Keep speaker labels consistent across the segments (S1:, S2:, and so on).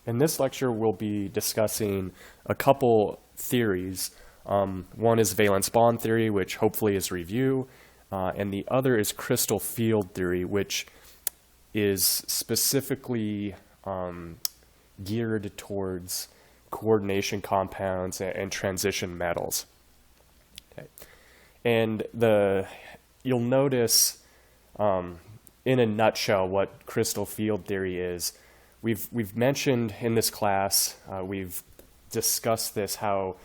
S1: In this lecture, we'll be discussing a couple theories. One is valence bond theory, which hopefully is review, and the other is crystal field theory, which is specifically geared towards coordination compounds and transition metals. Okay. And you'll notice in a nutshell what crystal field theory is. We've mentioned in this class, we've discussed this, how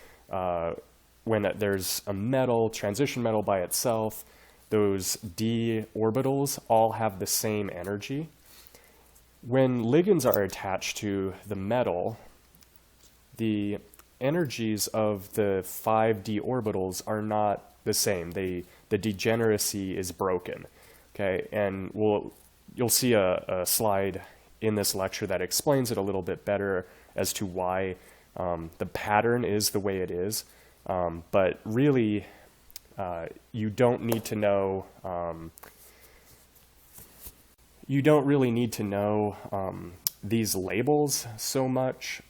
S1: when there's a metal, transition metal by itself, those d orbitals all have the same energy. When ligands are attached to the metal, the energies of the 5d orbitals are not the same. The degeneracy is broken. Okay, and you'll see a slide in this lecture that explains it a little bit better as to why the pattern is the way it is. But really, you don't need to know. You don't really need to know these labels so much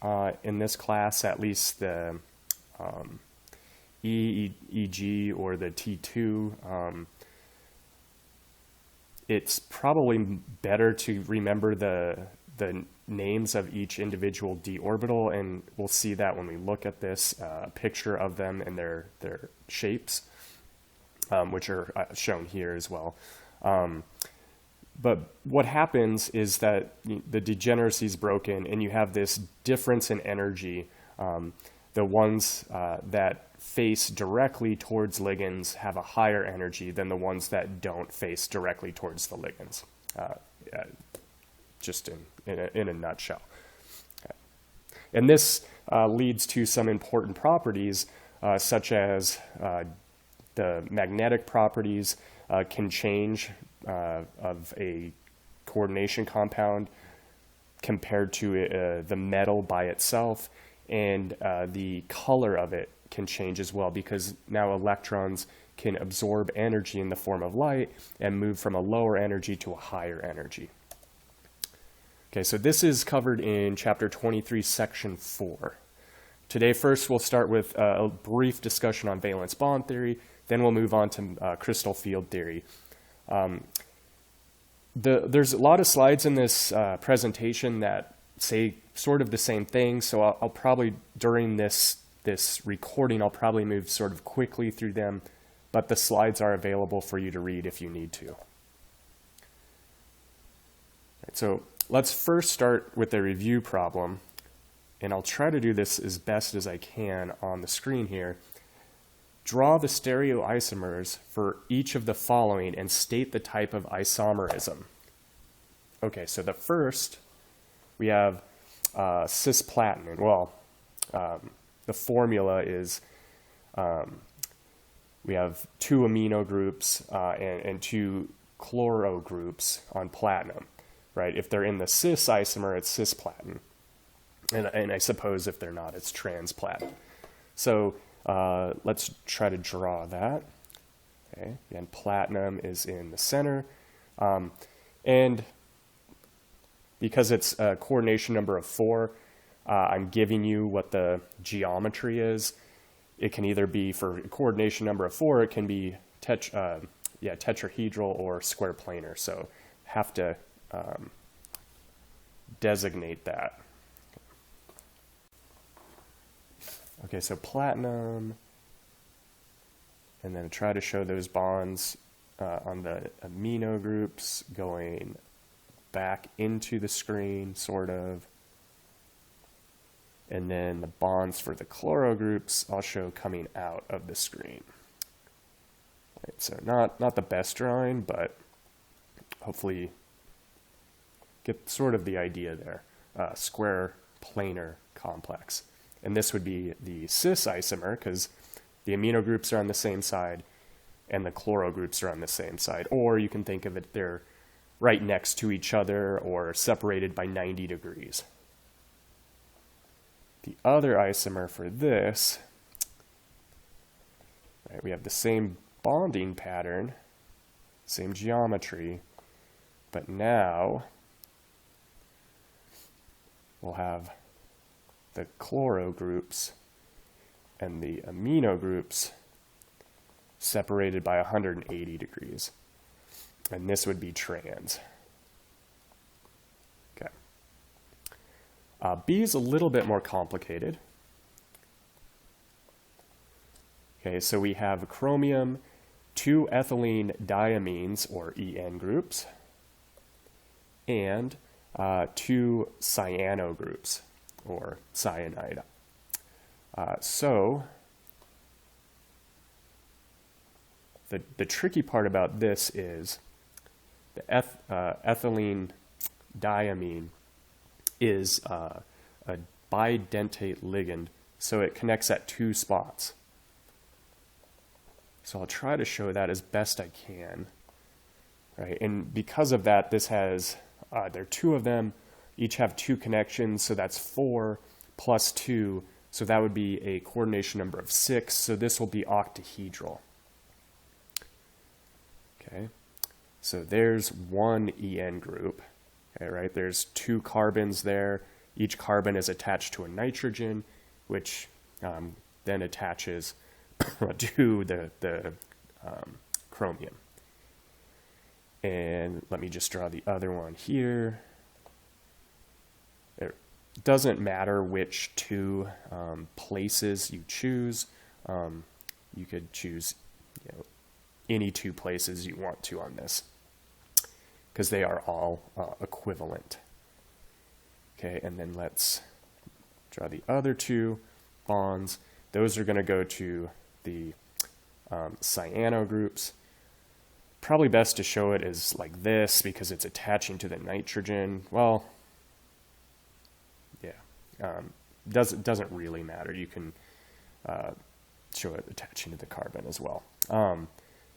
S1: in this class, at least the EEG or the T2. It's probably better to remember the names of each individual d orbital, and we'll see that when we look at this picture of them and their shapes, which are shown here as well. But what happens is that the degeneracy is broken, and you have this difference in energy. The ones that face directly towards ligands have a higher energy than the ones that don't face directly towards the ligands, just in a nutshell. Okay. And this leads to some important properties, such as the magnetic properties can change of a coordination compound compared to the metal by itself, and the color of it can change as well, because now electrons can absorb energy in the form of light and move from a lower energy to a higher energy. Okay, so this is covered in chapter 23, section 4. Today, first, we'll start with a brief discussion on valence bond theory, then we'll move on to crystal field theory. There's a lot of slides in this presentation that say sort of the same thing, so I'll probably, during this recording, I'll probably move sort of quickly through them, but the slides are available for you to read if you need to. Right, so let's first start with the review problem, and I'll try to do this as best as I can on the screen here. Draw the stereoisomers for each of the following and state the type of isomerism. Okay, so the first, we have cisplatin. Well, the formula is we have 2 amino groups and 2 chloro groups on platinum, right? If they're in the cis isomer, it's cisplatin. And I suppose if they're not, it's transplatin. So let's try to draw that. Okay, and platinum is in the center. And because it's a coordination number of 4, I'm giving you what the geometry is. It can either be, for coordination number of 4, it can be tetrahedral or square planar. So have to designate that. Okay, so platinum, and then try to show those bonds on the amino groups going back into the screen, sort of. And then the bonds for the chloro groups I'll show coming out of the screen. Right, so not the best drawing, but hopefully get sort of the idea there. Square planar complex. And this would be the cis isomer, because the amino groups are on the same side and the chloro groups are on the same side. Or you can think of it, they're right next to each other or separated by 90 degrees. The other isomer for this, right, we have the same bonding pattern, same geometry, but now we'll have the chloro groups and the amino groups separated by 180 degrees. And this would be trans. Okay. B is a little bit more complicated. Okay, so we have chromium, 2 ethylene diamines, or EN groups, and 2 cyano groups, or cyanide. So the tricky part about this is the ethylene diamine is a bidentate ligand, so it connects at 2 spots. So I'll try to show that as best I can. Right? And because of that, this has, there are 2 of them, each have 2 connections, so that's 4 plus 2, so that would be a coordination number of 6, so this will be octahedral. Okay, so there's 1 EN group, okay, right? There's 2 carbons there, each carbon is attached to a nitrogen, which then attaches to the chromium. And let me just draw the other one here. It doesn't matter which 2 places you choose. You could choose, any 2 places you want to on this, because they are all equivalent. Okay, and then let's draw the other 2 bonds. Those are going to go to the cyano groups. Probably best to show it as like this because it's attaching to the nitrogen. Well, yeah, doesn't really matter. You can show it attaching to the carbon as well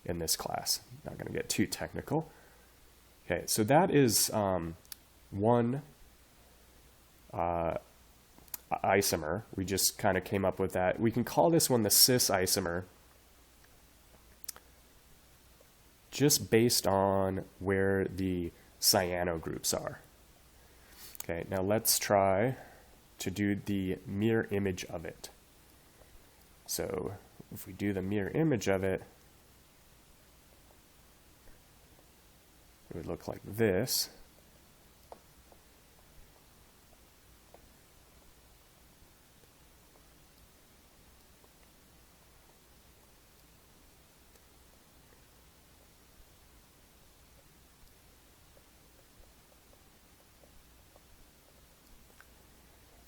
S1: in this class. Not going to get too technical. Okay, so that is one isomer. We just kind of came up with that. We can call this one the cis isomer just based on where the cyano groups are. Okay, now let's try to do the mirror image of it. So if we do the mirror image of it, it would look like this.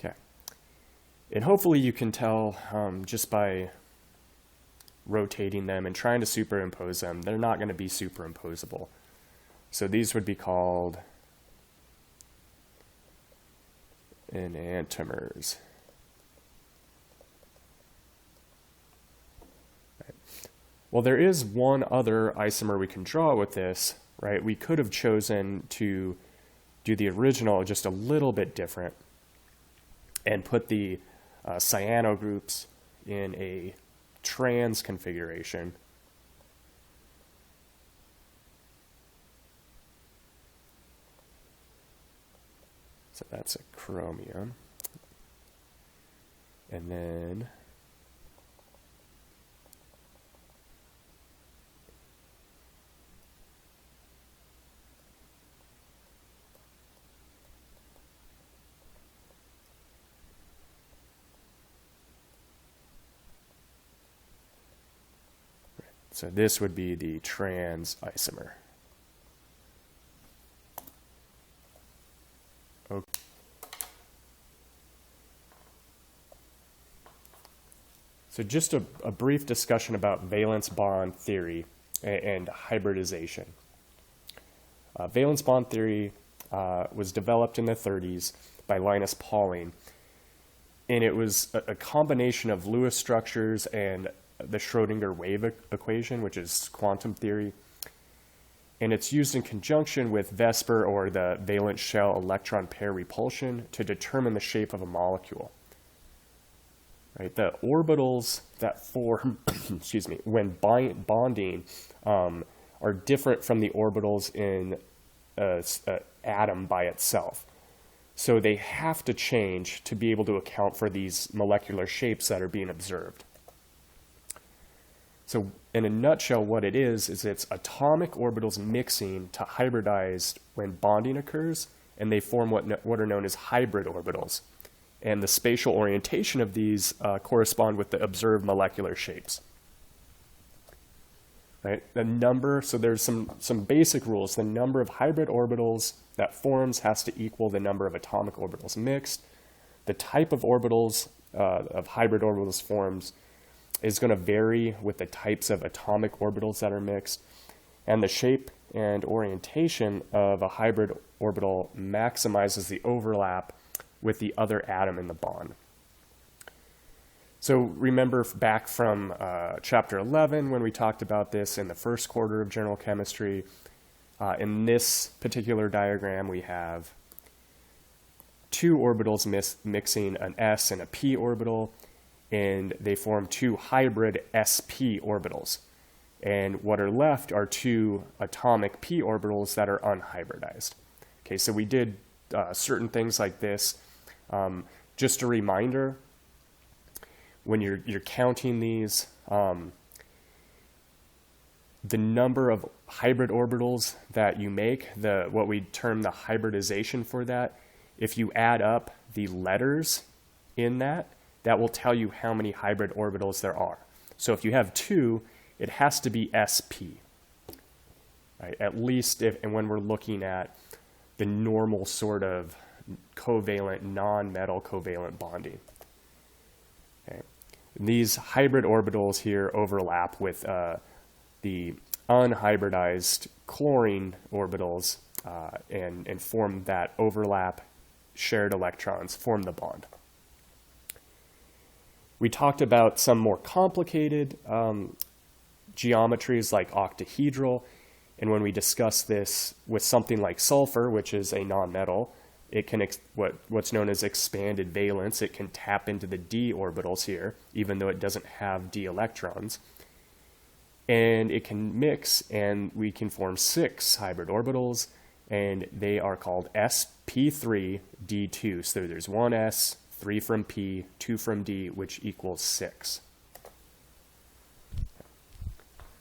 S1: Okay, and hopefully you can tell just by rotating them and trying to superimpose them, they're not going to be superimposable. So these would be called enantiomers. Right. Well, there is one other isomer we can draw with this, right? We could have chosen to do the original just a little bit different and put the cyano groups in a trans configuration. So that's a chromium. And then so this would be the trans isomer. Okay. So just a brief discussion about valence bond theory and hybridization. Valence bond theory was developed in the 30s by Linus Pauling, and it was a combination of Lewis structures and the Schrodinger wave equation, which is quantum theory. And it's used in conjunction with VSEPR, or the valence shell electron pair repulsion, to determine the shape of a molecule. Right? The orbitals that form excuse me, when bonding are different from the orbitals in an atom by itself. So they have to change to be able to account for these molecular shapes that are being observed. So in a nutshell, what it is it's atomic orbitals mixing to hybridize when bonding occurs, and they form what are known as hybrid orbitals. And the spatial orientation of these correspond with the observed molecular shapes. Right? The number, so there's some basic rules. The number of hybrid orbitals that forms has to equal the number of atomic orbitals mixed. The type of orbitals, of hybrid orbitals forms, is going to vary with the types of atomic orbitals that are mixed. And the shape and orientation of a hybrid orbital maximizes the overlap with the other atom in the bond. So remember back from chapter 11 when we talked about this in the first quarter of general chemistry. In this particular diagram, we have two orbitals mixing an s and a p orbital, and they form two hybrid sp orbitals. And what are left are two atomic p orbitals that are unhybridized. Okay, so we did certain things like this. Just a reminder, when you're counting these, the number of hybrid orbitals that you make, what we term the hybridization for that, if you add up the letters in that will tell you how many hybrid orbitals there are. So if you have two, it has to be sp, right? At least and when we're looking at the normal sort of covalent, non-metal covalent bonding. Okay. These hybrid orbitals here overlap with the unhybridized chlorine orbitals and form that overlap. Shared electrons form the bond. We talked about some more complicated geometries like octahedral, and when we discuss this with something like sulfur, which is a nonmetal, it can what's known as expanded valence. It can tap into the d orbitals here, even though it doesn't have d electrons. And it can mix, and we can form 6 hybrid orbitals, and they are called sp3d2. So there's 1 s, 3 from p, 2 from d, which equals 6.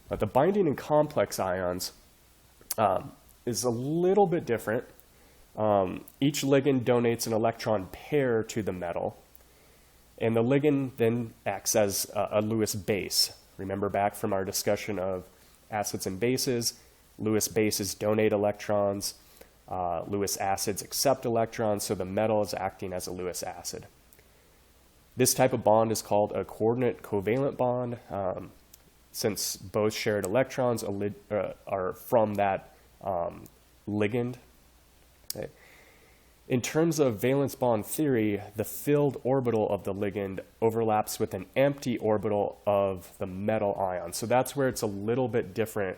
S1: But the binding in complex ions is a little bit different. Each ligand donates an electron pair to the metal, and the ligand then acts as a Lewis base. Remember back from our discussion of acids and bases, Lewis bases donate electrons, Lewis acids accept electrons, so the metal is acting as a Lewis acid. This type of bond is called a coordinate covalent bond, since both shared electrons are from that ligand. Okay. In terms of valence bond theory, the filled orbital of the ligand overlaps with an empty orbital of the metal ion. So that's where it's a little bit different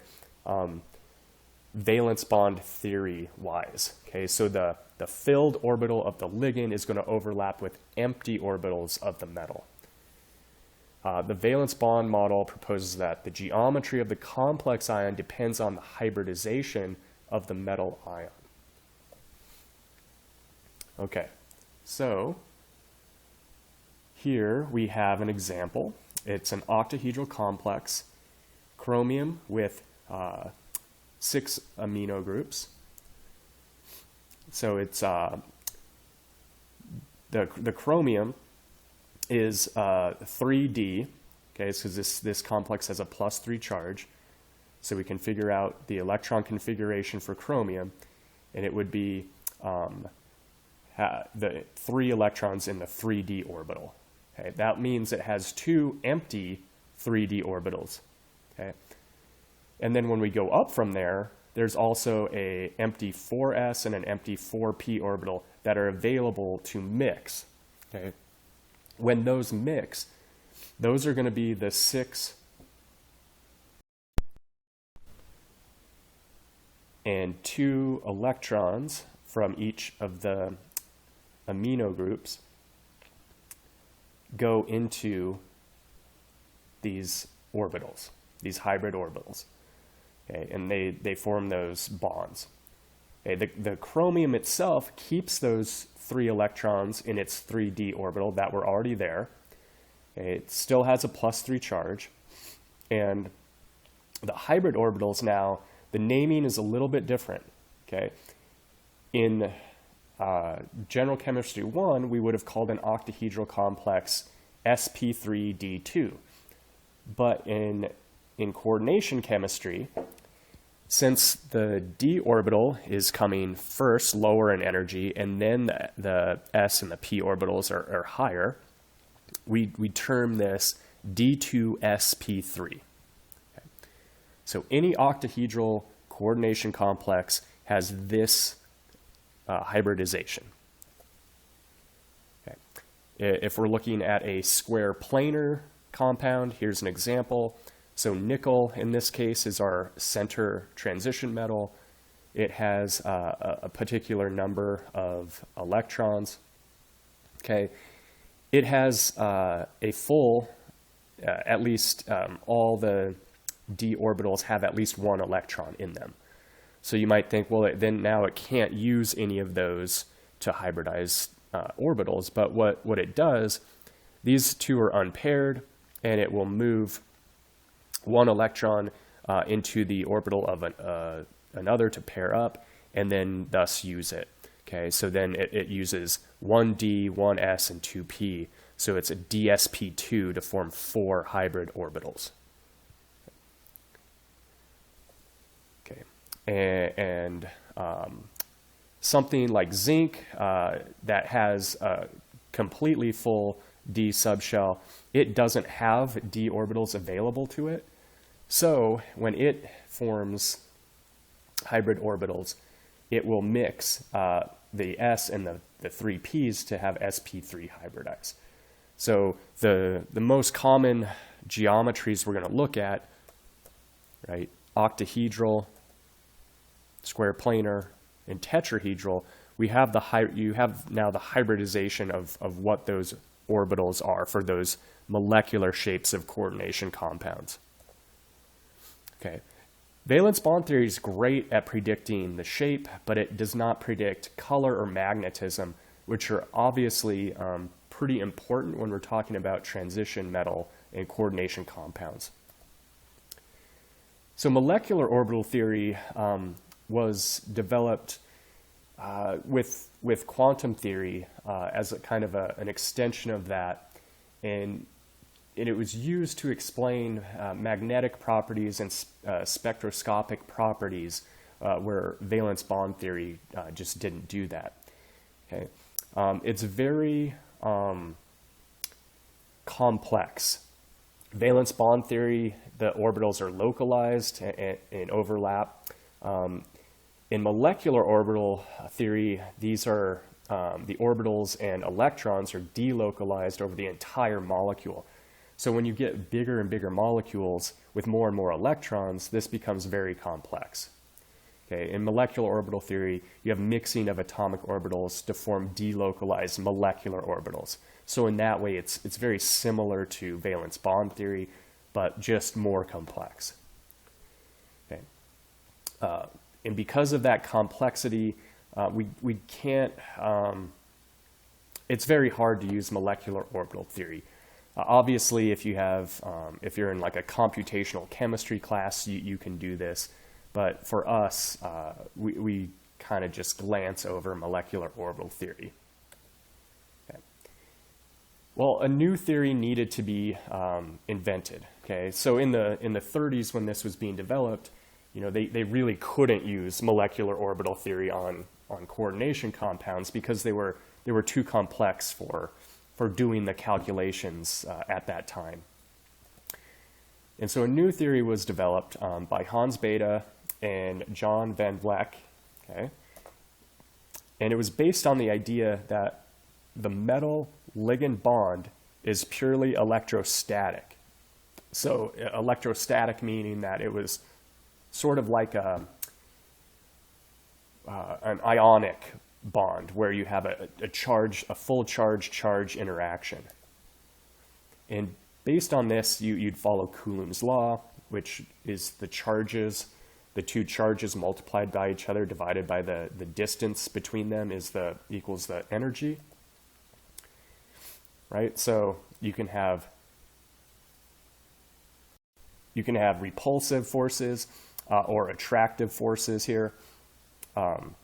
S1: valence bond theory-wise. Okay, so the filled orbital of the ligand is going to overlap with empty orbitals of the metal. The valence bond model proposes that the geometry of the complex ion depends on the hybridization of the metal ion. Okay, so here we have an example. It's an octahedral complex, chromium with 6 amino groups. So it's the chromium is 3D, okay, so this complex has a +3 charge. So we can figure out the electron configuration for chromium, and it would be the 3 electrons in the 3D orbital. Okay, that means it has 2 empty 3D orbitals. Okay, and then when we go up from there, there's also an empty 4s and an empty 4p orbital that are available to mix. Okay, when those mix, those are going to be the 6 and 2 electrons from each of the amino groups go into these orbitals, these hybrid orbitals. Okay, and they form those bonds. Okay, the chromium itself keeps those 3 electrons in its 3d orbital that were already there. It still has a +3 charge. And the hybrid orbitals now, the naming is a little bit different. Okay? In General Chemistry 1, we would have called an octahedral complex sp3d2. But in coordination chemistry, since the d orbital is coming first, lower in energy, and then the s and the p orbitals are higher, we term this d2sp3. Okay. So any octahedral coordination complex has this hybridization. Okay. If we're looking at a square planar compound, here's an example. So nickel, in this case, is our center transition metal. It has a particular number of electrons. Okay. It has a full, at least all the d orbitals have at least one electron in them. So you might think, well, then now it can't use any of those to hybridize orbitals. But what it does, these two are unpaired, and it will move one electron into the orbital of another to pair up, and then thus use it. Okay, so then it uses 1d, 1s, and 2p. So it's a dsp2 to form 4 hybrid orbitals. Okay, and something like zinc that has a completely full d subshell, it doesn't have d orbitals available to it. So when it forms hybrid orbitals, it will mix the s and the 3p's to have sp3 hybridize. So the most common geometries we're going to look at, right, octahedral, square planar, and tetrahedral, you have now the hybridization of what those orbitals are for those molecular shapes of coordination compounds. Okay. Valence bond theory is great at predicting the shape, but it does not predict color or magnetism, which are obviously pretty important when we're talking about transition metal and coordination compounds. So molecular orbital theory was developed with quantum theory as a kind of an extension of that, and it was used to explain magnetic properties and spectroscopic properties where valence bond theory just didn't do that. Okay, it's very complex. Valence bond theory, the orbitals are localized and overlap. In molecular orbital theory, these are the orbitals and electrons are delocalized over the entire molecule. So when you get bigger and bigger molecules with more and more electrons, this becomes very complex. Okay, in molecular orbital theory, you have mixing of atomic orbitals to form delocalized molecular orbitals. So in that way, it's very similar to valence bond theory, but just more complex. Okay. And because of that complexity, we can't, it's very hard to use molecular orbital theory. Obviously, if you're in like a computational chemistry class, you can do this. But for us, we kind of just glance over molecular orbital theory. Okay. Well, a new theory needed to be invented. Okay, so in the 30s when this was being developed, they really couldn't use molecular orbital theory on coordination compounds because they were too complex for doing the calculations at that time. And so a new theory was developed by Hans Bethe and John van Vleck, okay? And it was based on the idea that the metal ligand bond is purely electrostatic. So electrostatic meaning that it was sort of like an ionic bond where you have a full charge interaction. And based on this, you'd follow Coulomb's law, which is the charges the two charges multiplied by each other divided by the distance between them equals the energy, right? So you can have repulsive forces or attractive forces here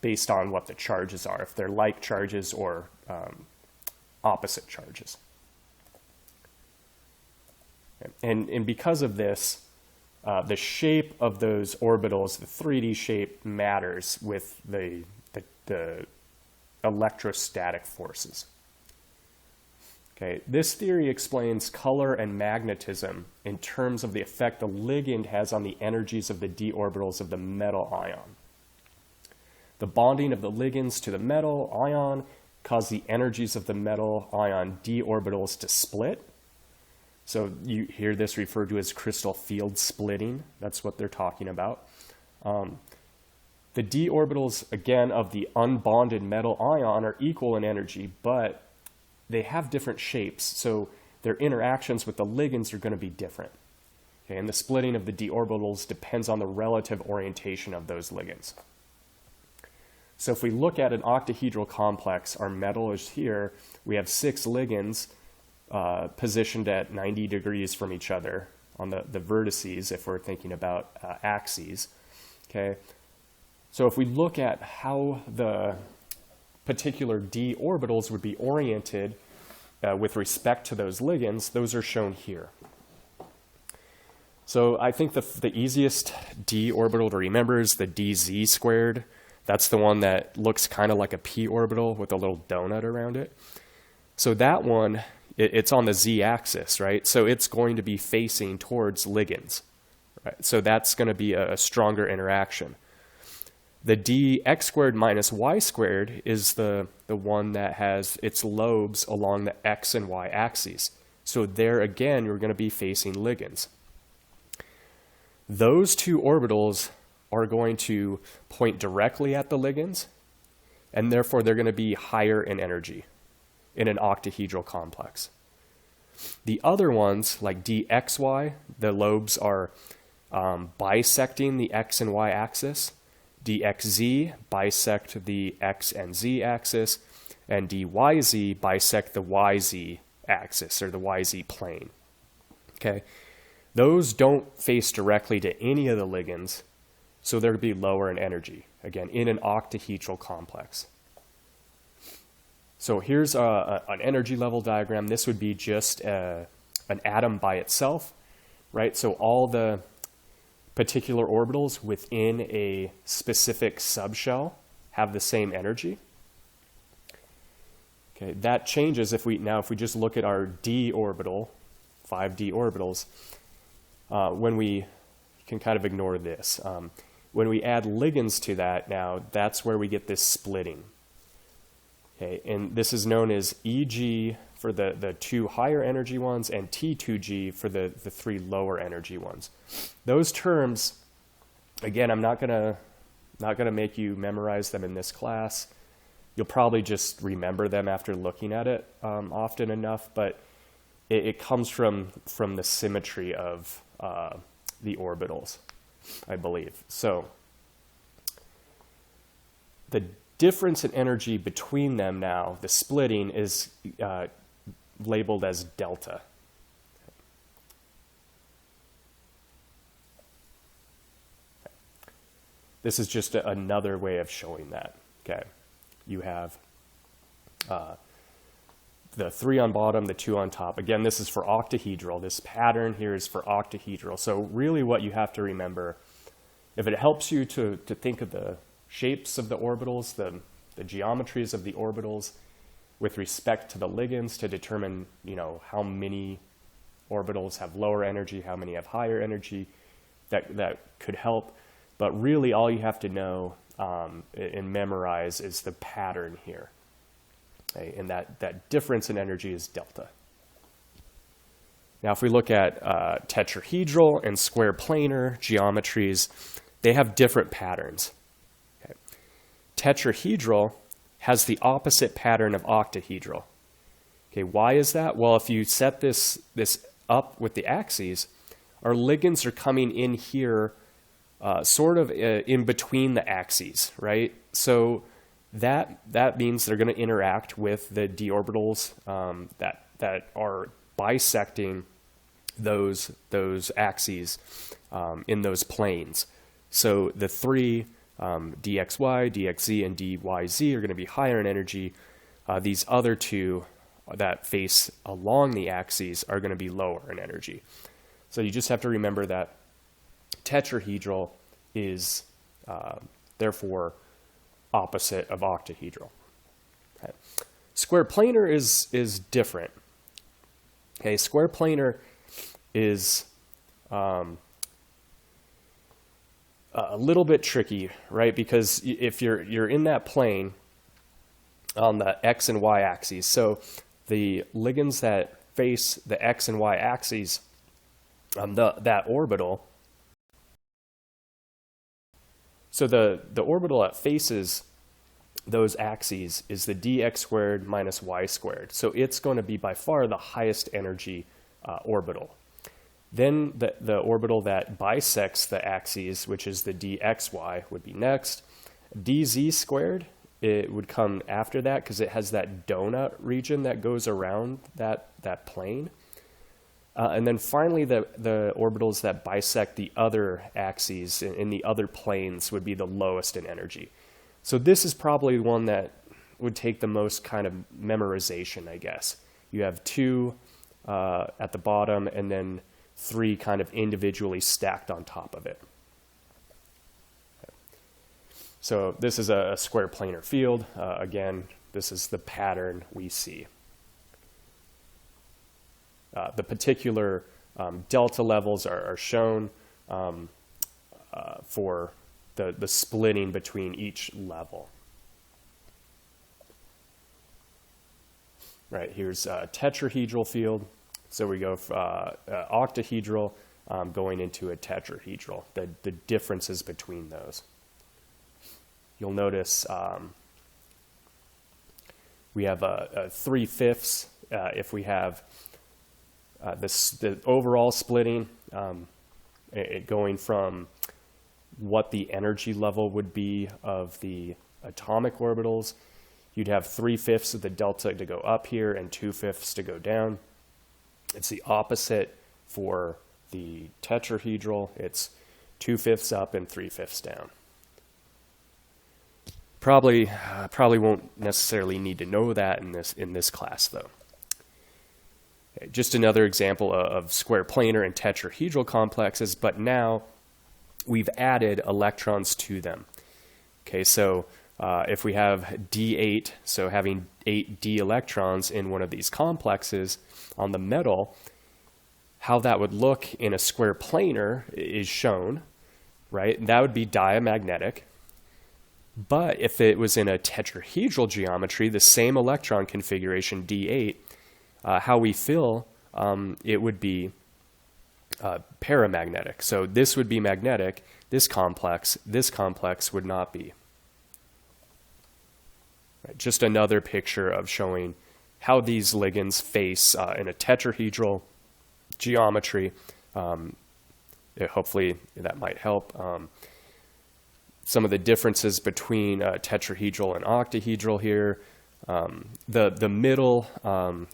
S1: based on what the charges are, if they're like charges or opposite charges. And because of this, the shape of those orbitals, the 3D shape, matters with the electrostatic forces. Okay, this theory explains color and magnetism in terms of the effect the ligand has on the energies of the d orbitals of the metal ion. The bonding of the ligands to the metal ion cause the energies of the metal ion d orbitals to split. So you hear this referred to as crystal field splitting. That's what they're talking about. The d orbitals, again, of the unbonded metal ion are equal in energy, but they have different shapes, so their interactions with the ligands are going to be different. Okay, and the splitting of the d orbitals depends on the relative orientation of those ligands. So if we look at an octahedral complex, our metal is here. We have 6 ligands positioned at 90 degrees from each other on the vertices, if we're thinking about axes. Okay, so if we look at how the particular d orbitals would be oriented with respect to those ligands, those are shown here. So I think the easiest d orbital to remember is the dz squared. That's the one that looks kind of like a p orbital with a little donut around it. So that one, it's on the z-axis, right? So it's going to be facing towards ligands, right? So that's going to be a stronger interaction. The dx squared minus y squared is the one that has its lobes along the x and y axes. So there again, you're going to be facing ligands. Those two orbitals are going to point directly at the ligands, and therefore they're going to be higher in energy in an octahedral complex. The other ones, like dxy, the lobes are bisecting the x and y axis. dxz bisect the x and z axis, and dyz bisect the yz axis, or the yz plane. Okay, those don't face directly to any of the ligands, so they're going to be lower in energy, again, in an octahedral complex. So here's an energy level diagram. This would be just an atom by itself, right? So all the particular orbitals within a specific subshell have the same energy. Okay, that changes if we just look at our d orbital, 5d orbitals, when we can kind of ignore this. When we add ligands to that now, that's where we get this splitting. Okay, and this is known as Eg for the 2 higher energy ones and T2G for the 3 lower energy ones. Those terms, again, I'm not gonna make you memorize them in this class. You'll probably just remember them after looking at it often enough, but it comes from the symmetry of the orbitals, I believe. So the difference in energy between them now, the splitting, is labeled as delta. This is just another way of showing that. Okay, you have the 3 on bottom, the 2 on top. Again, this is for octahedral. This pattern here is for octahedral. So really what you have to remember, if it helps you to think of the shapes of the orbitals, the geometries of the orbitals with respect to the ligands to determine, how many orbitals have lower energy, how many have higher energy, that could help. But really all you have to know and memorize is the pattern here. Okay? And that difference in energy is delta. Now if we look at tetrahedral and square planar geometries, they have different patterns. Okay? Tetrahedral has the opposite pattern of octahedral. Okay, why is that? Well, if you set this up with the axes, our ligands are coming in here sort of in between the axes, right? So that means they're going to interact with the d orbitals that are bisecting those axes in those planes. So the three dxy, dxz, and dyz are going to be higher in energy. These other two that face along the axes are going to be lower in energy. So you just have to remember that tetrahedral is therefore opposite of octahedral. Okay. Square planar is different. Okay, square planar is a little bit tricky, right? Because if you're in that plane on the x and y axes, so the ligands that face the x and y axes on that orbital, so the orbital that faces those axes is the dx squared minus y squared. So it's going to be by far the highest energy orbital. Then the orbital that bisects the axes, which is the dxy, would be next. dz squared, it would come after that because it has that donut region that goes around that plane. And then finally, the orbitals that bisect the other axes in the other planes would be the lowest in energy. So this is probably one that would take the most kind of memorization, I guess. You have two at the bottom and then three kind of individually stacked on top of it. Okay. So this is a square planar field. Again, this is the pattern we see. The particular delta levels are shown for the splitting between each level. Right, here's a tetrahedral field. So we go octahedral going into a tetrahedral, the differences between those. You'll notice we have a 3/5 if we have the overall splitting, going from what the energy level would be of the atomic orbitals. You'd have 3/5 of the delta to go up here and 2/5 to go down. It's the opposite for the tetrahedral. It's 2/5 up and 3/5 down. Probably won't necessarily need to know that in this class though. Okay, just another example of square planar and tetrahedral complexes, but now we've added electrons to them. Okay, so if we have D8, so having 8 d electrons in one of these complexes on the metal, how that would look in a square planar is shown, right? That would be diamagnetic. But if it was in a tetrahedral geometry, the same electron configuration, D8, how we feel, it would be paramagnetic. So this would be magnetic, this complex would not be. Right, just another picture of showing how these ligands face in a tetrahedral geometry. Hopefully that might help. Some of the differences between tetrahedral and octahedral here. The middle,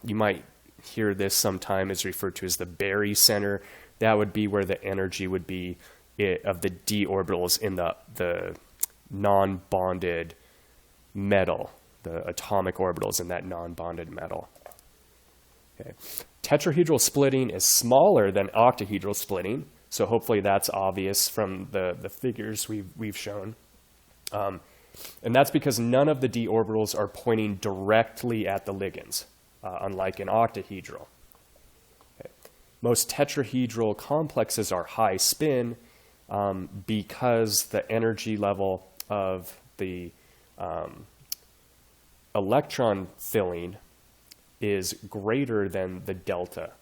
S1: you might hear this sometime, is referred to as the Berry center. That would be where the energy would be of the d orbitals in the non-bonded metal, the atomic orbitals in that non-bonded metal. Okay. Tetrahedral splitting is smaller than octahedral splitting, so hopefully that's obvious from the figures we've shown. And that's because none of the d orbitals are pointing directly at the ligands, unlike an octahedral. Okay. Most tetrahedral complexes are high spin because the energy level of the electron filling is greater than the delta.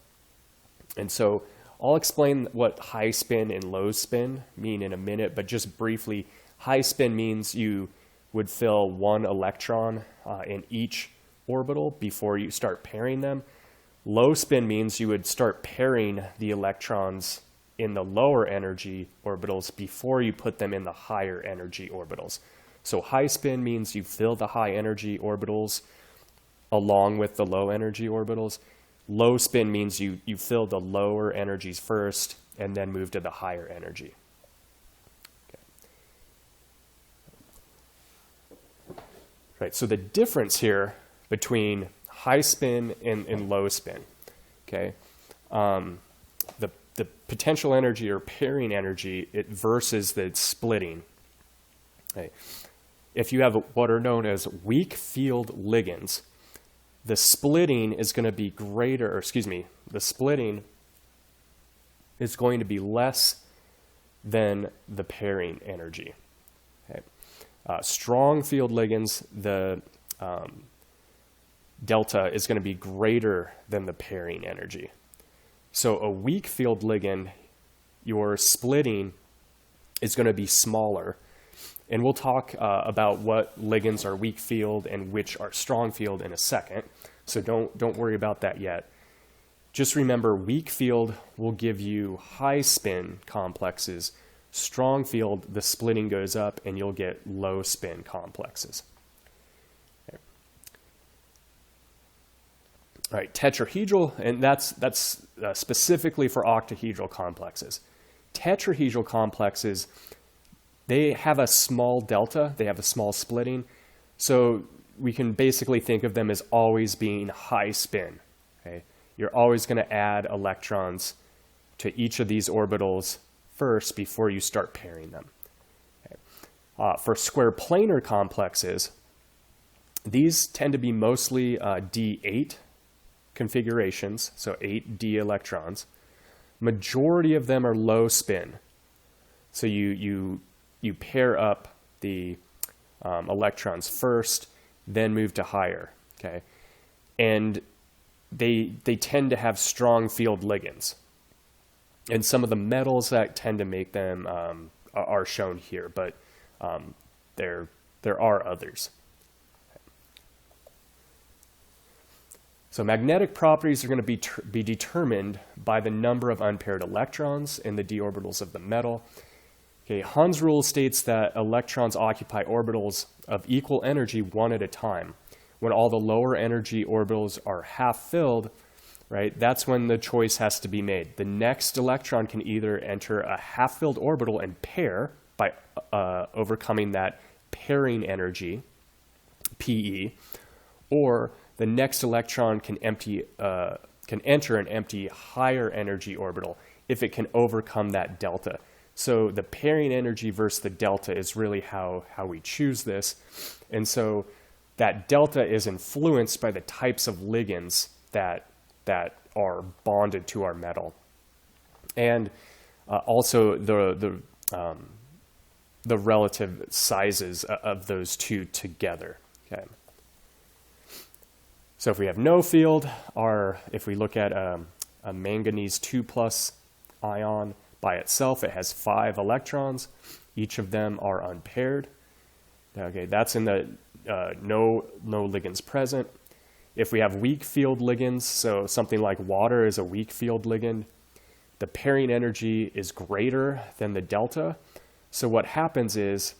S1: And so I'll explain what high spin and low spin mean in a minute, but just briefly, high spin means you would fill one electron in each orbital before you start pairing them. Low spin means you would start pairing the electrons in the lower energy orbitals before you put them in the higher energy orbitals. So high spin means you fill the high energy orbitals along with the low energy orbitals. Low spin means you fill the lower energies first and then move to the higher energy. Okay. Right, so the difference here between high spin and low spin, okay, the potential energy or pairing energy versus the splitting. Okay. If you have what are known as weak field ligands, the splitting is going to be greater, or excuse me, the splitting is going to be less than the pairing energy. Okay. Strong field ligands, the delta is going to be greater than the pairing energy. So a weak field ligand, your splitting is going to be smaller. And we'll talk about what ligands are weak field and which are strong field in a second. So don't worry about that yet. Just remember, weak field will give you high spin complexes. Strong field, the splitting goes up and you'll get low spin complexes. Okay. All right, tetrahedral, and that's specifically for octahedral complexes. Tetrahedral complexes, they have a small delta, they have a small splitting, so we can basically think of them as always being high spin. Okay? You're always going to add electrons to each of these orbitals first before you start pairing them. Okay? For square planar complexes, these tend to be mostly D8 configurations, so 8 D electrons. Majority of them are low spin. So you pair up the electrons first, then move to higher, okay? And they tend to have strong field ligands. And some of the metals that tend to make them are shown here, but there are others. So magnetic properties are going to be determined by the number of unpaired electrons in the d orbitals of the metal. Okay, Hund's rule states that electrons occupy orbitals of equal energy one at a time. When all the lower energy orbitals are half filled, right, that's when the choice has to be made. The next electron can either enter a half-filled orbital and pair by overcoming that pairing energy, PE, or the next electron can enter an empty higher energy orbital if it can overcome that delta. So the pairing energy versus the delta is really how we choose this. And so that delta is influenced by the types of ligands that are bonded to our metal. And also the relative sizes of those two together. Okay. So if we have no field, if we look at a manganese 2+ ion by itself, it has 5 electrons. Each of them are unpaired. Okay, that's in the no ligands present. If we have weak field ligands, so something like water is a weak field ligand, the pairing energy is greater than the delta. So what happens is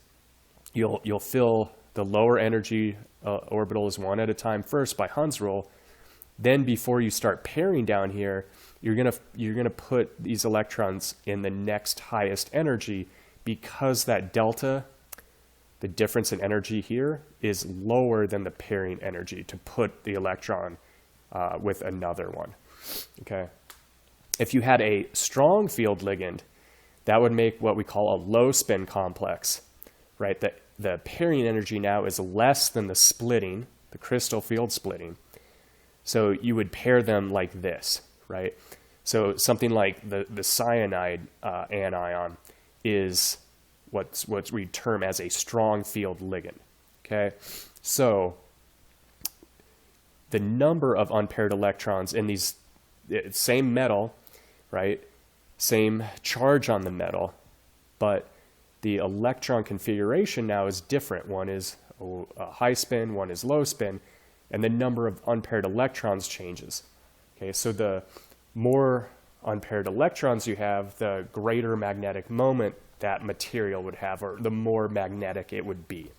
S1: you'll fill the lower energy orbitals one at a time first by Hund's rule. Then before you start pairing down here, you're gonna put these electrons in the next highest energy because that delta, the difference in energy here, is lower than the pairing energy to put the electron with another one. Okay. If you had a strong field ligand, that would make what we call a low spin complex, right? The pairing energy now is less than the splitting, the crystal field splitting. So you would pair them like this, right? So something like the cyanide anion is what we term as a strong field ligand, okay? So the number of unpaired electrons in these same metal, right? Same charge on the metal, but the electron configuration now is different. One is a high spin, one is low spin, and the number of unpaired electrons changes. Okay, so the more unpaired electrons you have, the greater magnetic moment that material would have, or the more magnetic it would be.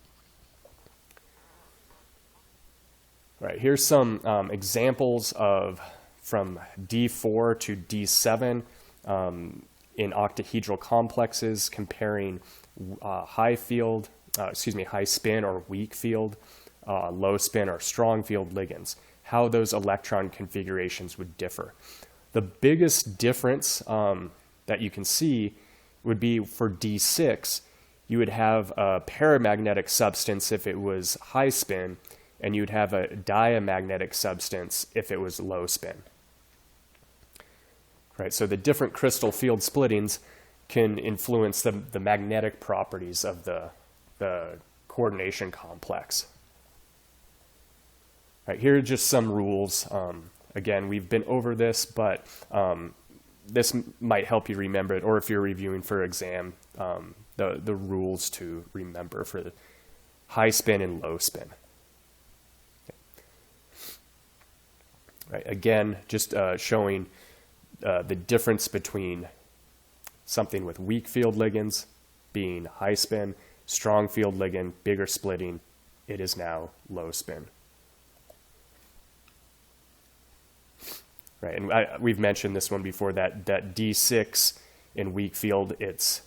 S1: All right, here's some examples of from D4 to D7 in octahedral complexes, comparing high spin or weak field, low spin or strong field ligands, how those electron configurations would differ. The biggest difference that you can see would be for D6, you would have a paramagnetic substance if it was high spin, and you'd have a diamagnetic substance if it was low spin. Right, so the different crystal field splittings can influence the magnetic properties of the coordination complex. Right, here are just some rules. Again, we've been over this, but this might help you remember it, or if you're reviewing for exam, the rules to remember for the high spin and low spin. Right, again, just showing the difference between something with weak field ligands being high spin, strong field ligand, bigger splitting, it is now low spin. Right, and we've mentioned this one before, that D6 in weak field, it's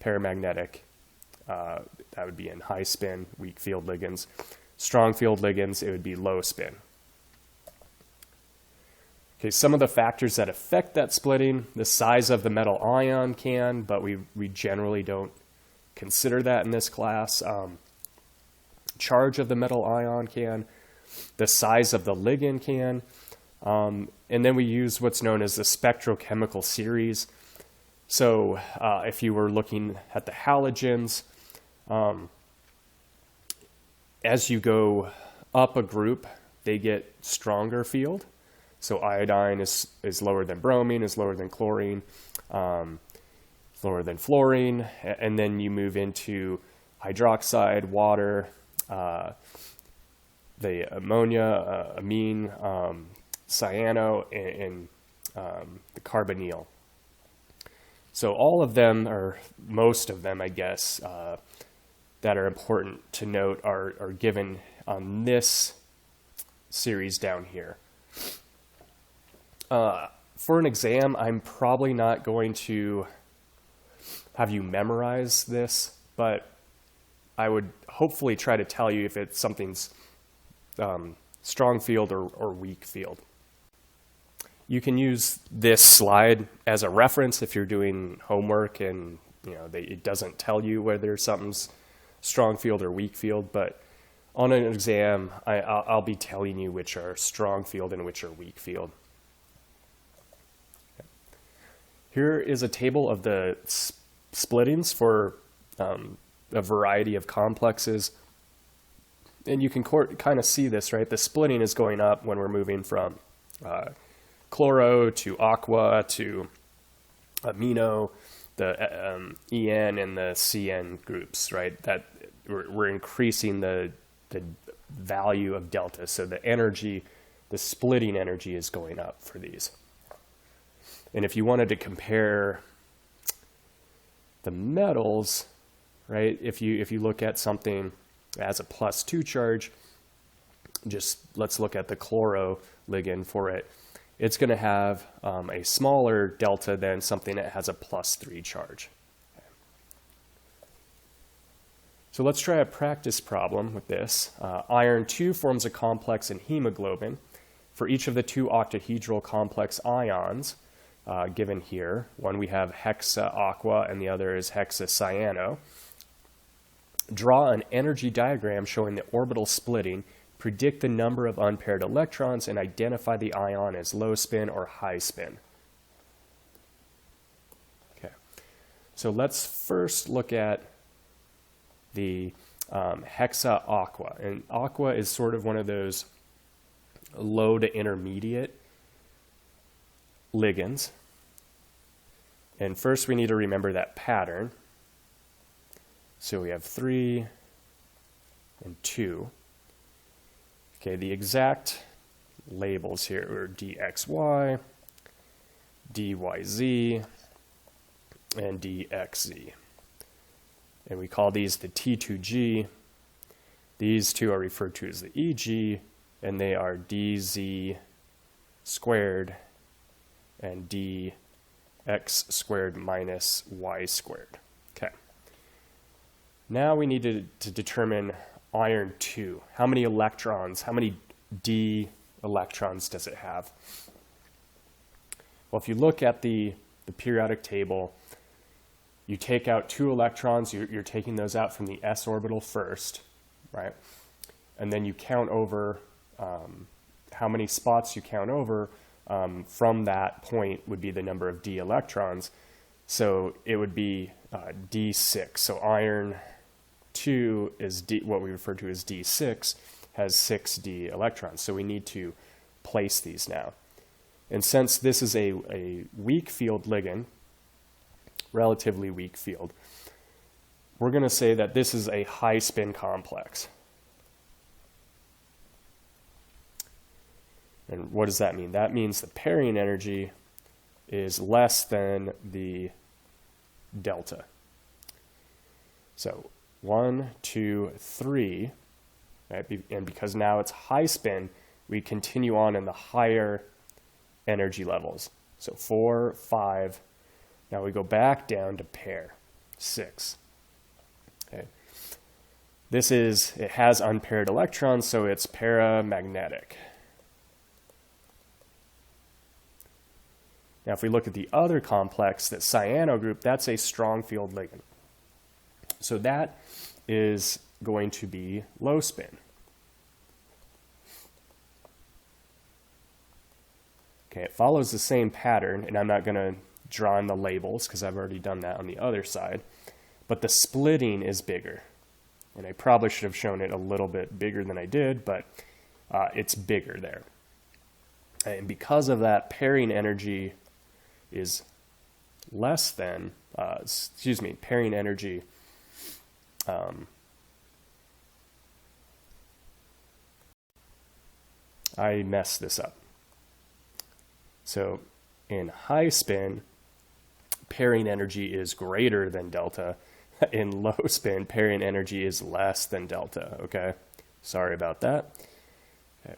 S1: paramagnetic. That would be in high spin, weak field ligands. Strong field ligands, it would be low spin. Okay, some of the factors that affect that splitting, the size of the metal ion can, but we generally don't consider that in this class. Charge of the metal ion can, the size of the ligand can, and then we use what's known as the spectrochemical series. So if you were looking at the halogens, as you go up a group, they get stronger field. So iodine is lower than bromine, is lower than chlorine, lower than fluorine, and then you move into hydroxide, water, the ammonia, amine, cyano, and the carbonyl. So all of them, or most of them, I guess, that are important to note are given on this series down here. For an exam, I'm probably not going to have you memorize this, but I would hopefully try to tell you if it's something's strong field or weak field. You can use this slide as a reference if you're doing homework and it doesn't tell you whether something's strong field or weak field, but on an exam, I'll be telling you which are strong field and which are weak field. Here is a table of the splittings for a variety of complexes. And you can kind of see this, right? The splitting is going up when we're moving from chloro to aqua to amino, the En and the Cn groups, right? That we're increasing the value of delta. So the energy, the splitting energy is going up for these. And if you wanted to compare the metals, right, if you look at something as a +2 charge, just let's look at the chloro ligand for it. It's going to have a smaller delta than something that has a +3 charge. So let's try a practice problem with this. Iron 2 forms a complex in hemoglobin. For each of the two octahedral complex ions, given here, one we have hexa aqua and the other is hexa cyano. Draw an energy diagram showing the orbital splitting, predict the number of unpaired electrons, and identify the ion as low spin or high spin. Okay, so let's first look at the hexa aqua. And aqua is sort of one of those low to intermediate ligands. And first we need to remember that pattern. So we have 3 and 2. Okay, the exact labels here are DXY dyz, and dxz. And we call these the T2G. These two are referred to as the EG, and they are dz squared and dx squared minus y squared. Okay. Now we need to determine iron 2. How many electrons, how many d electrons does it have? Well, if you look at the periodic table, you take out 2 electrons, you're taking those out from the s orbital first, right? And then you count over how many spots you count over from that point would be the number of d electrons. So it would be d6. So iron 2 is what we refer to as d6, has 6d electrons. So we need to place these now. And since this is a weak field ligand, relatively weak field, we're going to say that this is a high spin complex. And what does that mean? That means the pairing energy is less than the delta. So 1, 2, 3, right? And because now it's high spin, we continue on in the higher energy levels. So 4, 5. Now we go back down to pair, 6. Okay. It has unpaired electrons, so it's paramagnetic. Now, if we look at the other complex, that cyano group, that's a strong field ligand. So that is going to be low spin. Okay, it follows the same pattern, and I'm not going to draw in the labels because I've already done that on the other side, but the splitting is bigger. And I probably should have shown it a little bit bigger than I did, but it's bigger there. And because of that, pairing energy is less than, pairing energy I messed this up. So in high spin, pairing energy is greater than delta. In low spin, pairing energy is less than delta, okay? Sorry about that. Okay.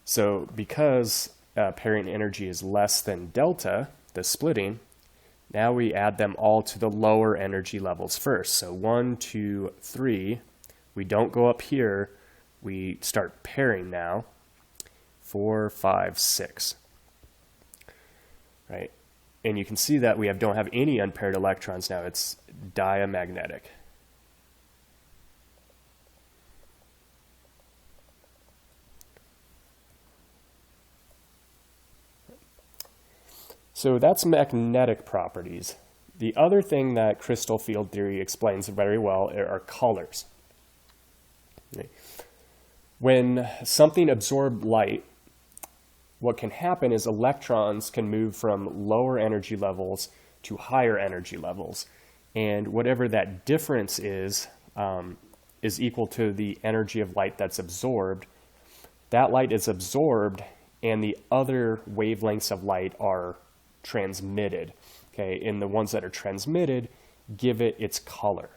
S1: So because pairing energy is less than delta, the splitting, now we add them all to the lower energy levels first. So 1, 2, 3, we don't go up here, we start pairing now. 4, 5, 6, right? And you can see that we don't have any unpaired electrons now. It's diamagnetic. So that's magnetic properties. The other thing that crystal field theory explains very well are colors. Okay. When something absorbs light, what can happen is electrons can move from lower energy levels to higher energy levels. And whatever that difference is equal to the energy of light that's absorbed. That light is absorbed and the other wavelengths of light are transmitted. Okay, and the ones that are transmitted give it its color.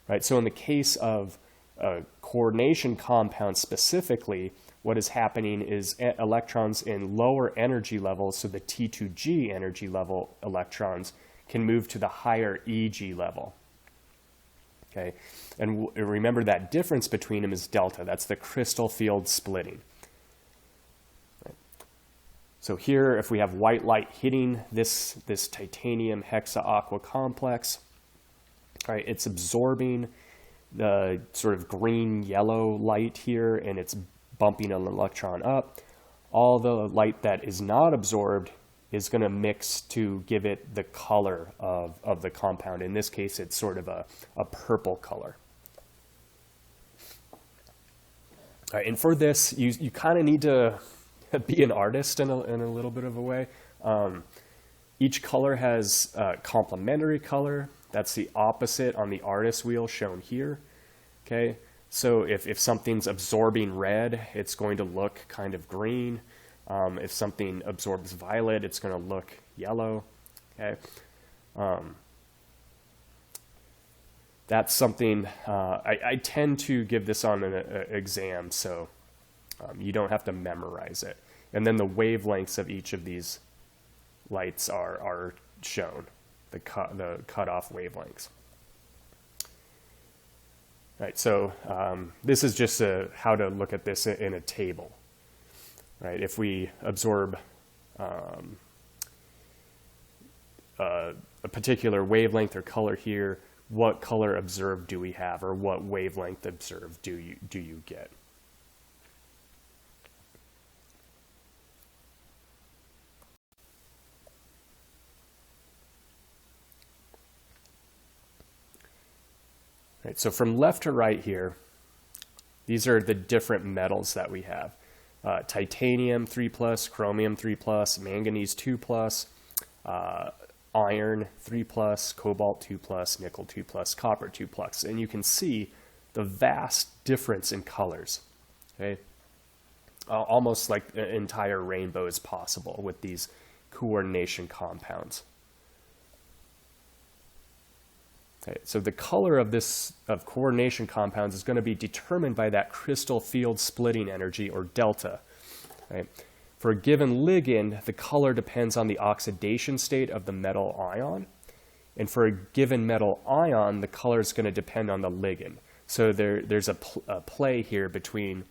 S1: Right? So in the case of a coordination compound specifically, what is happening is electrons in lower energy levels, so the T2G energy level electrons, can move to the higher EG level. Okay, and remember that difference between them is delta. That's the crystal field splitting. Right. So here, if we have white light hitting this titanium hexa-aqua complex, right, it's absorbing the sort of green-yellow light here, and it's bumping an electron up. All the light that is not absorbed is going to mix to give it the color of the compound. In this case, it's sort of a purple color. All right, and for this, you kind of need to be an artist in a little bit of a way. Each color has a complementary color. That's the opposite on the artist wheel shown here. Okay, so if something's absorbing red, it's going to look kind of green. If something absorbs violet, it's going to look yellow. Okay. That's something I tend to give this on an exam, so you don't have to memorize it. And then the wavelengths of each of these lights are shown, the cutoff wavelengths. Right, so this is just how to look at this in a table. Right, if we absorb a particular wavelength or color here, what color observed do we have, or what wavelength observed do you get? Right, so from left to right here, these are the different metals that we have. Titanium 3+, chromium 3+, manganese 2+, iron 3+, cobalt 2+, nickel 2+, copper 2+. And you can see the vast difference in colors. Okay? Almost like an entire rainbow is possible with these coordination compounds. Okay, so the color of coordination compounds is going to be determined by that crystal field splitting energy, or delta. Right? For a given ligand, the color depends on the oxidation state of the metal ion. And for a given metal ion, the color is going to depend on the ligand. So there's a play here between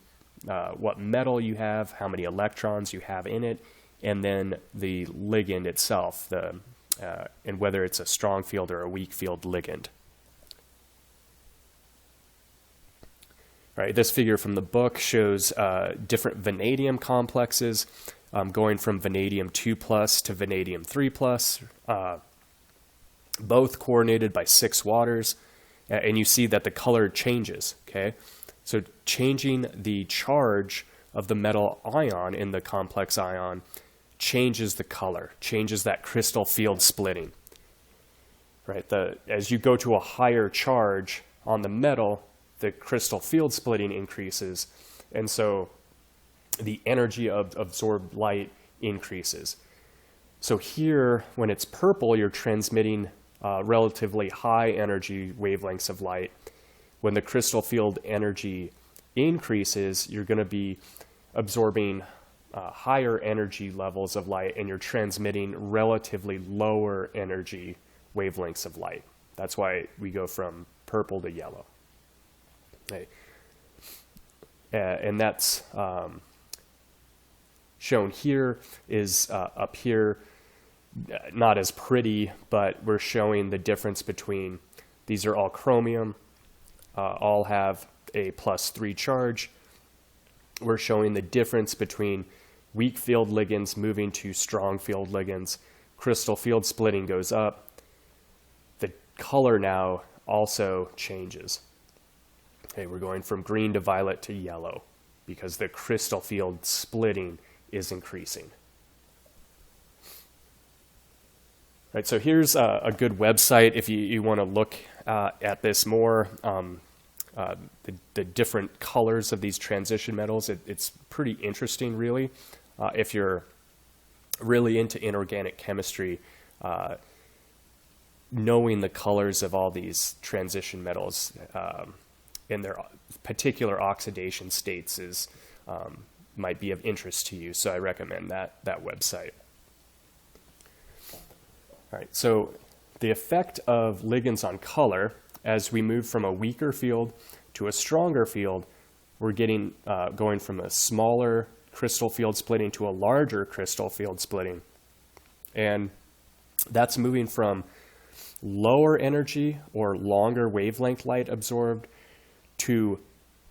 S1: what metal you have, how many electrons you have in it, and then the ligand itself, and whether it's a strong field or a weak field ligand. Right, this figure from the book shows different vanadium complexes going from vanadium 2+ to vanadium 3+, both coordinated by 6 waters, and you see that the color changes. Okay, so changing the charge of the metal ion in the complex ion changes the color, changes that crystal field splitting. Right, as you go to a higher charge on the metal, the crystal field splitting increases, and so the energy of absorbed light increases. So here, when it's purple, you're transmitting relatively high energy wavelengths of light. When the crystal field energy increases, you're going to be absorbing higher energy levels of light, and you're transmitting relatively lower energy wavelengths of light. That's why we go from purple to yellow. Okay. And that's shown here is up here, not as pretty, but we're showing the difference between, these are all chromium, all have a +3 charge. We're showing the difference between weak field ligands moving to strong field ligands. Crystal field splitting goes up. The color now also changes. Okay, we're going from green to violet to yellow because the crystal field splitting is increasing. Right, so here's a good website if you want to look at this more. The different colors of these transition metals, it's pretty interesting, really. If you're really into inorganic chemistry, knowing the colors of all these transition metals in their particular oxidation states might be of interest to you. So I recommend that website. All right, so the effect of ligands on color, as we move from a weaker field to a stronger field, we're getting going from a smaller crystal field splitting to a larger crystal field splitting. And that's moving from lower energy or longer wavelength light absorbed to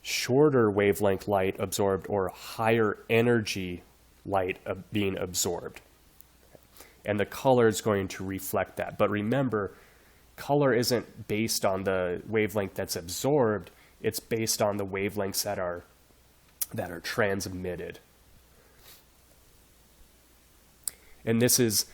S1: shorter wavelength light absorbed or higher energy light being absorbed. And the color is going to reflect that. But remember, color isn't based on the wavelength that's absorbed, it's based on the wavelengths that are transmitted. And this is,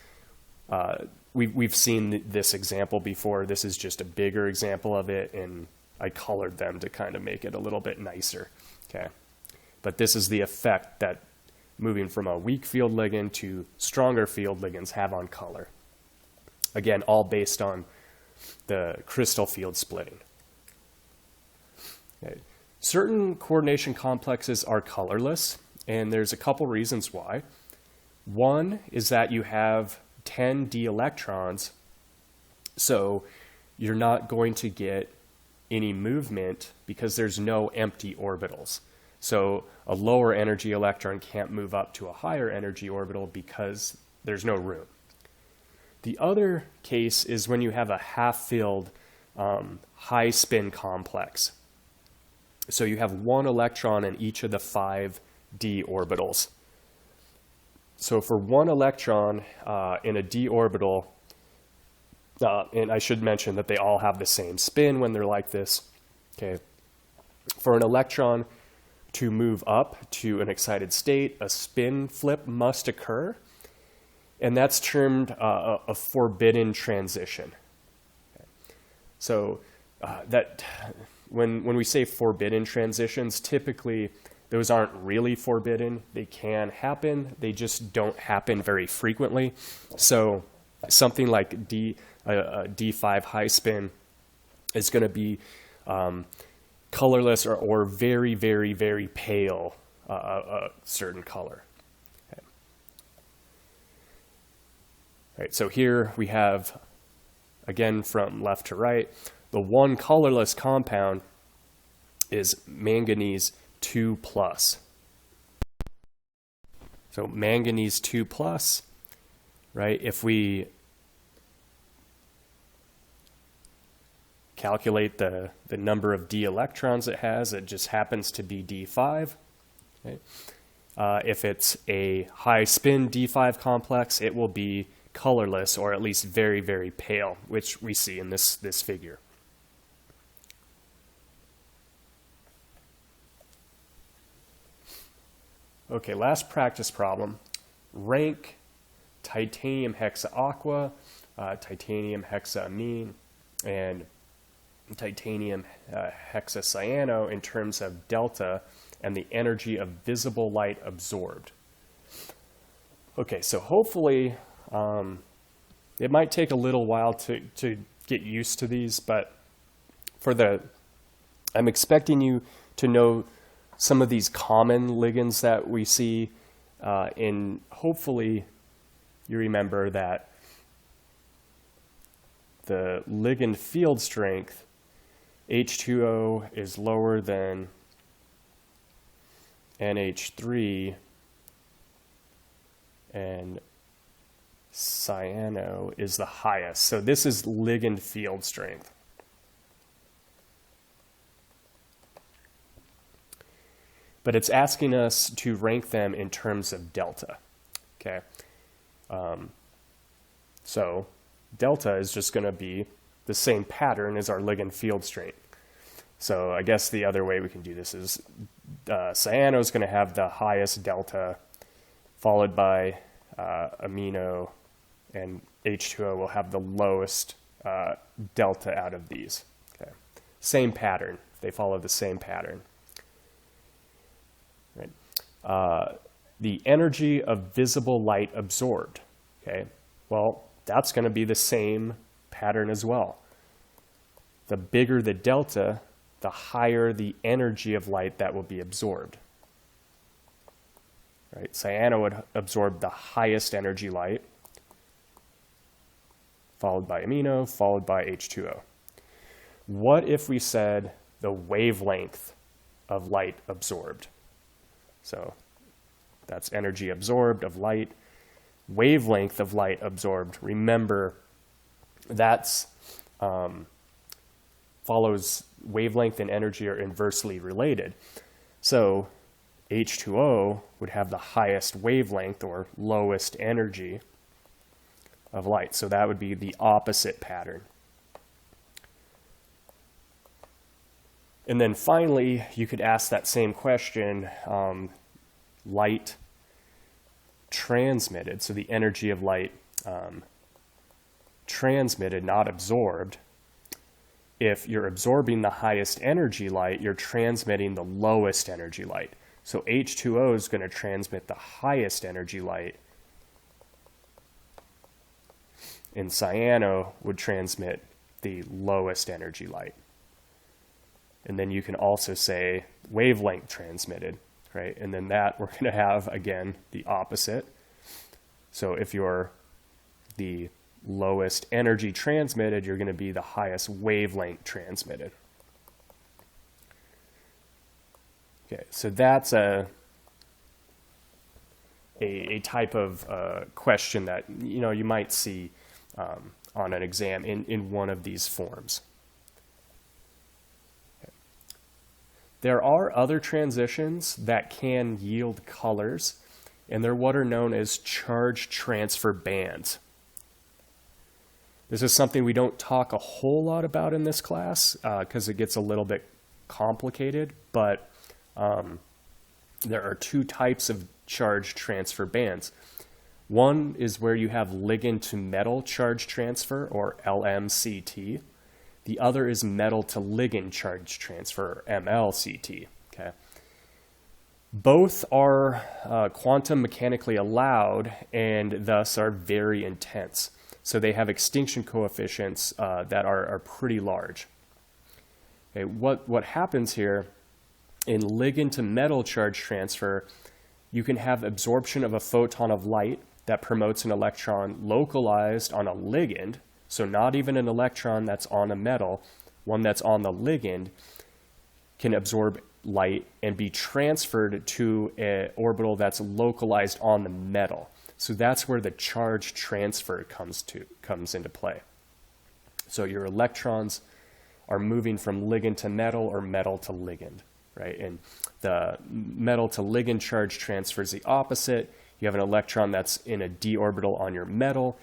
S1: we've seen this example before. This is just a bigger example of it, and I colored them to kind of make it a little bit nicer. Okay, but this is the effect that moving from a weak field ligand to stronger field ligands have on color. Again, all based on the crystal field splitting. Okay. Certain coordination complexes are colorless, and there's a couple reasons why. One is that you have 10 d electrons, so you're not going to get any movement because there's no empty orbitals. So a lower energy electron can't move up to a higher energy orbital because there's no room. The other case is when you have a half-filled high spin complex. So you have one electron in each of the 5 d orbitals. So for one electron in a d orbital, and I should mention that they all have the same spin when they're like this. Okay. For an electron to move up to an excited state, a spin flip must occur, and that's termed a forbidden transition. Okay. So that when we say forbidden transitions, typically those aren't really forbidden. They can happen. They just don't happen very frequently. So something like a D5 high spin is going to be colorless or very, very, very pale, a certain color. Okay. All right, so here we have, again from left to right, the one colorless compound is manganese 2+. So manganese 2+, right? If we calculate the number of d electrons it has, it just happens to be D5. Okay? If it's a high spin D5 complex, it will be colorless or at least very, very pale, which we see in this figure. Okay, last practice problem. Rank titanium hexaaqua, titanium hexaamine, and titanium hexacyano in terms of delta and the energy of visible light absorbed. Okay, so hopefully it might take a little while to get used to these, but I'm expecting you to know some of these common ligands that we see, and hopefully you remember that the ligand field strength, H2O, is lower than NH3, and cyano is the highest. So this is ligand field strength. But it's asking us to rank them in terms of delta. Okay, so delta is just going to be the same pattern as our ligand field strength. So I guess the other way we can do this is cyano is going to have the highest delta, followed by amino, and H2O will have the lowest delta out of these. Okay, same pattern. They follow the same pattern. Right. The energy of visible light absorbed. Okay, well, that's going to be the same pattern as well. The bigger the delta, the higher the energy of light that will be absorbed. Right? Cyano would absorb the highest energy light, followed by amino, followed by H2O. What if we said the wavelength of light absorbed? So that's energy absorbed of light. Wavelength of light absorbed. Remember, that's follows wavelength and energy are inversely related. So H2O would have the highest wavelength or lowest energy of light. So that would be the opposite pattern. And then finally, you could ask that same question, light transmitted, so the energy of light transmitted, not absorbed. If you're absorbing the highest energy light, you're transmitting the lowest energy light. So H2O is going to transmit the highest energy light, and cyano would transmit the lowest energy light. And then you can also say wavelength transmitted, right? And then that we're going to have, again, the opposite. So if you're the lowest energy transmitted, you're going to be the highest wavelength transmitted. Okay, so that's a type of question that you might see on an exam in one of these forms. Okay. There are other transitions that can yield colors, and they're what are known as charge transfer bands. This is something we don't talk a whole lot about in this class because it gets a little bit complicated, but there are two types of charge transfer bands. One is where you have ligand to metal charge transfer, or LMCT. The other is metal to ligand charge transfer, or MLCT. Okay. Both are quantum mechanically allowed and thus are very intense. So they have extinction coefficients that are pretty large. Okay, what happens here in ligand to metal charge transfer, you can have absorption of a photon of light that promotes an electron localized on a ligand, so not even an electron that's on a metal, one that's on the ligand can absorb light and be transferred to an orbital that's localized on the metal. So that's where the charge transfer comes into play. So your electrons are moving from ligand to metal or metal to ligand, right? And the metal to ligand charge transfer is the opposite. You have an electron that's in a d orbital on your metal.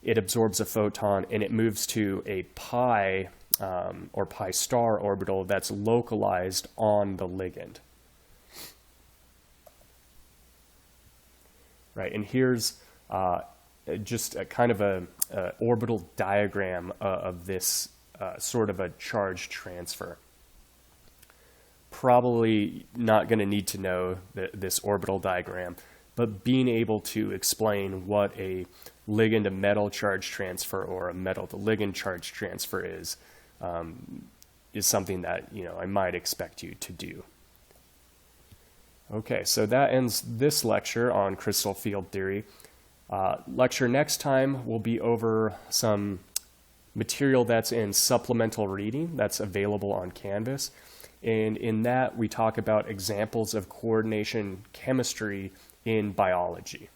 S1: It absorbs a photon and it moves to a pi or pi star orbital that's localized on the ligand. Right, and here's just a kind of a orbital diagram of this sort of a charge transfer. Probably not going to need to know this orbital diagram, but being able to explain what a ligand to metal charge transfer or a metal to ligand charge transfer is something that I might expect you to do. Okay, so that ends this lecture on crystal field theory. Lecture next time will be over some material that's in supplemental reading that's available on Canvas. And in that, we talk about examples of coordination chemistry in biology.